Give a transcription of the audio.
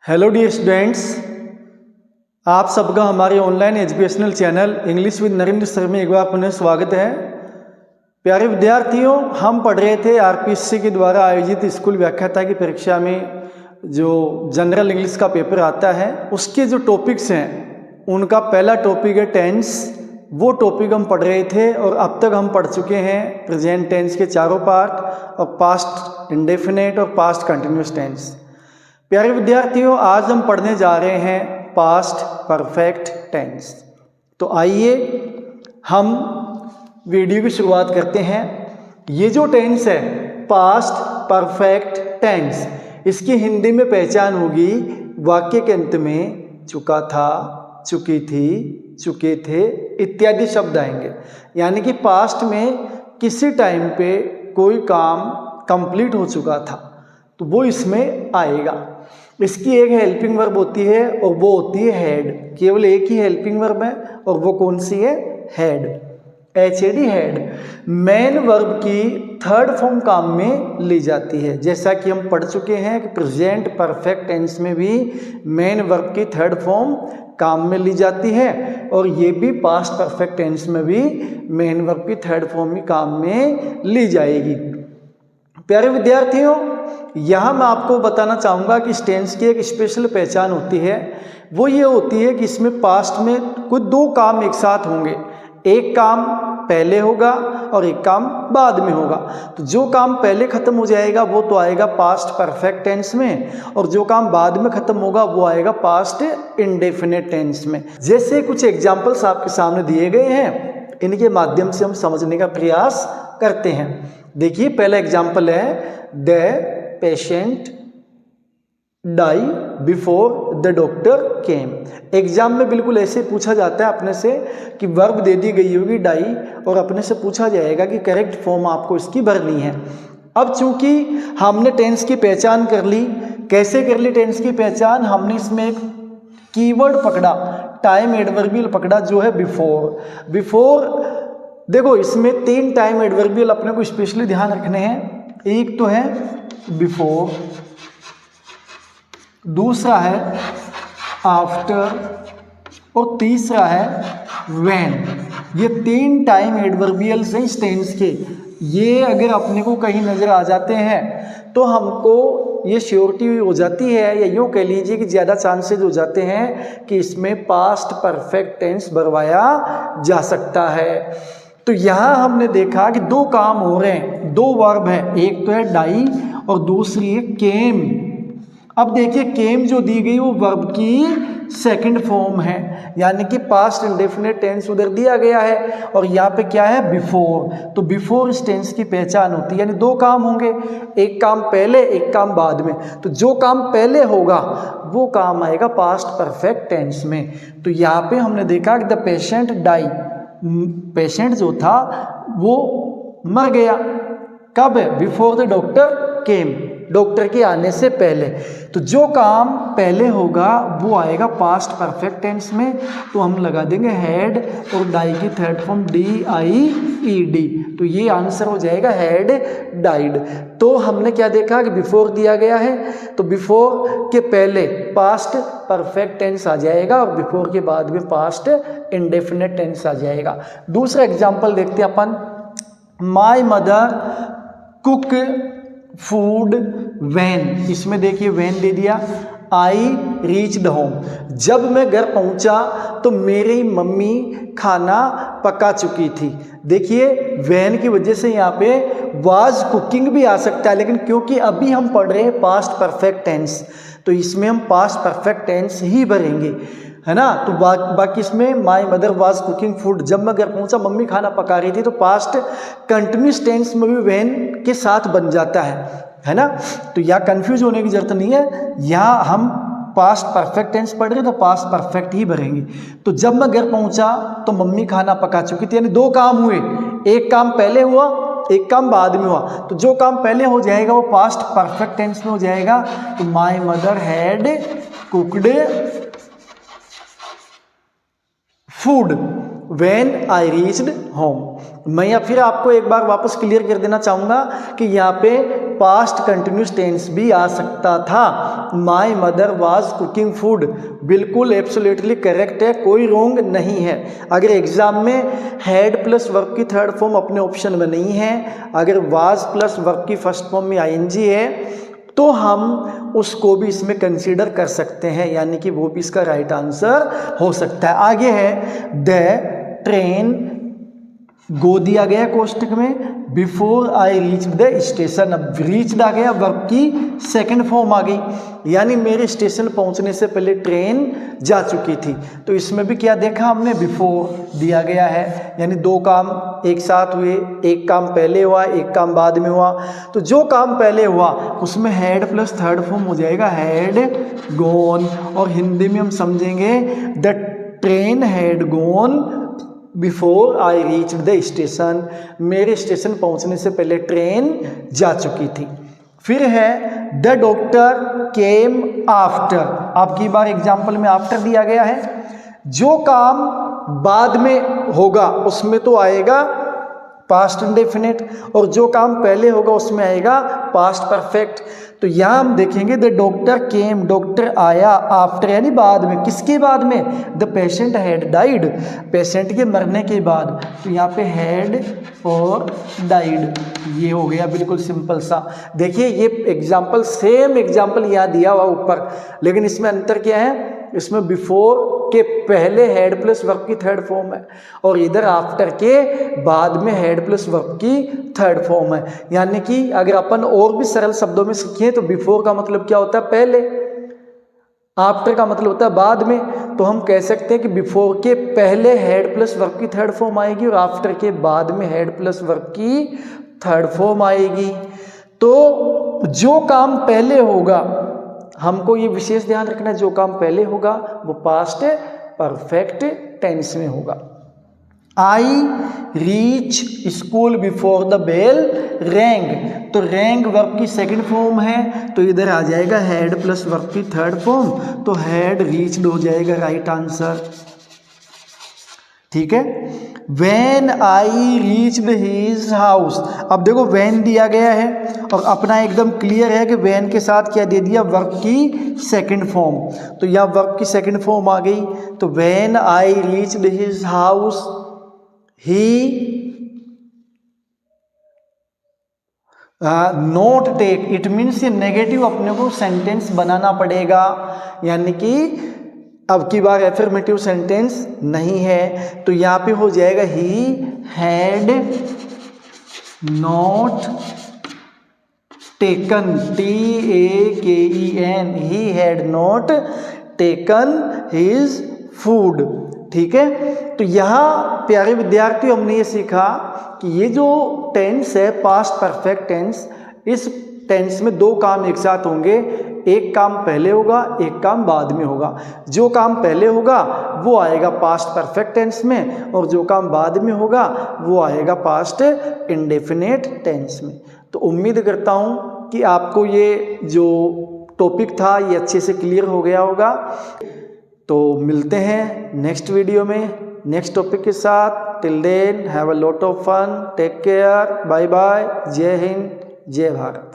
Hello dear students, आप सबका हमारे online educational channel English with Narendra sir में एक बार पुनः स्वागत है। प्यारे विद्यार्थियों, हम पढ़ रहे थे आरपीएससी के द्वारा आयोजित स्कूल व्याख्याता की परीक्षा में जो जनरल इंग्लिश का पेपर आता है उसके जो टॉपिक्स हैं उनका पहला टॉपिक है टेंस। वो टॉपिक हम पढ़ रहे थे और अब तक हम पढ़ चुके हैं प्रेजेंट टेंस के चारों पार्ट और पास्ट इंडेफिनेट और पास्ट कंटिन्यूस टेंस। प्यारे विद्यार्थियों, आज हम पढ़ने जा रहे हैं पास्ट परफेक्ट टेंस। तो आइए हम वीडियो की शुरुआत करते हैं। ये जो टेंस है पास्ट परफेक्ट टेंस, इसकी हिंदी में पहचान होगी वाक्य के अंत में चुका था, चुकी थी, चुके थे इत्यादि शब्द आएंगे। यानी कि पास्ट में किसी टाइम पे कोई काम कंप्लीट हो चुका था तो वो इसमें आएगा। इसकी एक हेल्पिंग वर्ब होती है और वो होती है हैड। केवल एक ही हेल्पिंग वर्ब है और वो कौन सी है? Had, HAD, had. Main verb की थर्ड फॉर्म काम में ली जाती है। जैसा कि हम पढ़ चुके हैं कि प्रेजेंट परफेक्ट टेंस में भी मेन वर्ब की थर्ड फॉर्म काम में ली जाती है और ये भी पास्ट परफेक्ट टेंस में भी मेन वर्ब की थर्ड फॉर्म ही काम में ली जाएगी। प्यारे विद्यार्थियों, यहाँ मैं आपको बताना चाहूँगा कि इस टेंस की एक स्पेशल पहचान होती है। वो ये होती है कि इसमें पास्ट में कुछ दो काम एक साथ होंगे। एक काम पहले होगा और एक काम बाद में होगा। तो जो काम पहले ख़त्म हो जाएगा वो तो आएगा पास्ट परफेक्ट टेंस में, और जो काम बाद में ख़त्म होगा वो आएगा पास्ट इंडेफिनिट टेंस में। जैसे कुछ एग्जाम्पल्स आपके सामने दिए गए हैं, इनके माध्यम से हम समझने का प्रयास करते हैं। देखिए, पहला एग्जाम्पल है the patient die before the doctor came. Exam में बिल्कुल ऐसे पूछा जाता है अपने से कि वर्ब दे दी गई होगी डाई और अपने से पूछा जाएगा कि करेक्ट फॉर्म आपको इसकी भरनी है। अब चूंकि हमने टेंस की पहचान कर ली, कैसे कर ली टेंस की पहचान? हमने इसमें एक कीवर्ड पकड़ा, टाइम एडवर्बियल पकड़ा जो है बिफोर। बिफोर देखो, इसमें 3 टाइम एडवर्बियल अपने को स्पेशली ध्यान रखने हैं। एक तो है बिफोर, दूसरा है आफ्टर और तीसरा है व्हेन। ये 3 टाइम एडवर्बियल्स हैं इस टेंस के। ये अगर अपने को कहीं नज़र आ जाते हैं तो हमको ये श्योरिटी हो जाती है, या यूँ कह लीजिए कि ज़्यादा चांसेस हो जाते हैं कि इसमें पास्ट परफेक्ट टेंस भरवाया जा सकता है। तो यहाँ हमने देखा कि 2 काम हो रहे हैं, 2 वर्ब है, एक तो है डाई और दूसरी है केम। अब देखिए, केम जो दी गई वो वर्ब की सेकंड फॉर्म है, यानी कि पास्ट इंडेफिनिट टेंस उधर दिया गया है और यहाँ पे क्या है? बिफोर। तो बिफोर इस टेंस की पहचान होती है, यानी 2 काम होंगे, एक काम पहले एक काम बाद में। तो जो काम पहले होगा वो काम आएगा पास्ट परफेक्ट टेंस में। तो यहाँ पे हमने देखा कि द पेशेंट डाई, पेशेंट जो था वो मर गया। कब? Before the doctor came, doctor के आने से पहले। तो जो काम पहले होगा वो आएगा पास्ट परफेक्ट टेंस में। तो हम लगा देंगे हैड और डाई की थर्ड फॉर्म DIED। तो ये आंसर हो जाएगा हैड डाइड। तो हमने क्या देखा कि बिफोर दिया गया है तो बिफोर के पहले पास्ट परफेक्ट टेंस आ जाएगा और बिफोर के बाद में पास्ट इंडेफिनिट टेंस आ जाएगा। दूसरा एग्जाम्पल देखते हैं अपन। My mother cook food when. इसमें देखिए व्हेन दे दिया। आई रीच्ड होम, जब मैं घर पहुंचा तो मेरी मम्मी खाना पका चुकी थी। देखिए, व्हेन की वजह से यहाँ पे वाज कुकिंग भी आ सकता है, लेकिन क्योंकि अभी हम पढ़ रहे हैं पास्ट परफेक्ट टेंस तो इसमें हम पास्ट परफेक्ट टेंस ही भरेंगे, है ना। तो बाकी इसमें my mother was cooking food, जब मैं घर पहुंचा मम्मी खाना पका रही थी, तो पास्ट कंटिन्यूस टेंस में भी व्हेन के साथ बन जाता है ना। तो यहाँ कंफ्यूज होने की जरूरत नहीं है, यहाँ हम पास्ट परफेक्ट टेंस पढ़ रहे हैं तो पास्ट परफेक्ट ही भरेंगे। तो जब मैं घर पहुंचा तो मम्मी खाना पका चुकी थी, यानी 2 काम हुए, एक काम पहले हुआ एक काम बाद में हुआ। तो जो काम पहले हो जाएगा वो पास्ट परफेक्ट टेंस में हो जाएगा। तो my mother had cooked food when I reached home. मैं या फिर आपको एक बार वापस क्लियर कर देना चाहूँगा कि यहाँ पे पास्ट कंटिन्यूस टेंस भी आ सकता था। My mother was cooking food बिल्कुल एब्सोल्युटली करेक्ट है, कोई रोंग नहीं है। अगर एग्जाम में हैड प्लस वर्ब की थर्ड फॉर्म अपने ऑप्शन में नहीं है, अगर वाज प्लस वर्ब की फर्स्ट फॉर्म में आईएनजी है, तो हम उसको भी इसमें कंसीडर कर सकते हैं, यानी कि वो भी इसका राइट आंसर हो सकता है। आगे है द ट्रेन गो दिया गया कोष्टक में, before I reach the station. अब रीच्ड आ गया, वर्ब की सेकंड फॉर्म आ गई, यानी मेरे स्टेशन पहुंचने से पहले ट्रेन जा चुकी थी। तो इसमें भी क्या देखा हमने, बिफोर दिया गया है, यानी दो काम एक साथ हुए, एक काम पहले हुआ एक काम बाद में हुआ। तो जो काम पहले हुआ उसमें हैड प्लस थर्ड फॉर्म हो जाएगा हैड गॉन, और हिंदी में हम समझेंगे the train had gone before I reach the station. मेरे स्टेशन पहुंचने से पहले ट्रेन जा चुकी थी। फिर है द डॉक्टर केम आफ्टर। आपकी बार एग्जाम्पल में आफ्टर दिया गया है, जो काम बाद में होगा उसमें तो आएगा पास्ट इंडेफिनिट, और जो काम पहले होगा उसमें आएगा पास्ट परफेक्ट। तो यहाँ हम देखेंगे द डॉक्टर केम, डॉक्टर आया, आफ्टर यानी बाद में। किसके बाद में, the patient had died, patient के मरने के बाद। तो यहाँ पे हैड और डाइड ये हो गया, बिल्कुल सिंपल सा। देखिए ये एग्जाम्पल सेम एग्जाम्पल यहाँ दिया हुआ ऊपर, लेकिन इसमें अंतर क्या है, इसमें बिफोर के पहले हैड प्लस वर्ब की थर्ड फॉर्म है, और इधर आफ्टर के बाद में हैड प्लस वर्ब की थर्ड फॉर्म है। यानी कि अगर अपन और भी सरल शब्दों में सीखें तो बिफोर का मतलब क्या होता है, पहले, आफ्टर का मतलब होता है बाद में। तो हम कह सकते हैं कि बिफोर के पहले हैड प्लस वर्ब की थर्ड फॉर्म आएगी, और आफ्टर के बाद में हैड प्लस वर्ब की थर्ड फॉर्म आएगी। तो जो काम पहले होगा, हमको ये विशेष ध्यान रखना है, जो काम पहले होगा वो पास्ट परफेक्ट टेंस में होगा। I reach school before the bell rang, तो रैंग वर्ब की सेकंड फॉर्म है, तो इधर आ जाएगा हैड प्लस वर्ब की थर्ड फॉर्म, तो हैड रीच्ड हो जाएगा राइट आंसर। ठीक है। When I reached his house, अब देखो व्हेन दिया गया है और अपना एकदम क्लियर है कि व्हेन के साथ क्या दे दिया, वर्ब की सेकंड फॉर्म। तो यहाँ वर्ब की सेकंड फॉर्म आ गई, तो when I reached his house he not take, it means ये नेगेटिव अपने को सेंटेंस बनाना पड़ेगा, यानी कि अब की बार एफर्मेटिव सेंटेंस नहीं है। तो यहाँ पे हो जाएगा he had not taken, TAKEN, he had not taken his food. ठीक है। तो यहाँ प्यारे विद्यार्थियों हमने ये सीखा कि ये जो टेंस है पास्ट परफेक्ट टेंस, इस टेंस में दो काम एक साथ होंगे, एक काम पहले होगा एक काम बाद में होगा। जो काम पहले होगा वो आएगा पास्ट परफेक्ट टेंस में, और जो काम बाद में होगा वो आएगा पास्ट इंडेफिनिट टेंस में। तो उम्मीद करता हूँ कि आपको ये जो टॉपिक था ये अच्छे से क्लियर हो गया होगा। तो मिलते हैं नेक्स्ट वीडियो में नेक्स्ट टॉपिक के साथ। Till then have a lot of fun, take care, bye bye, जय हिंद, जय भारत।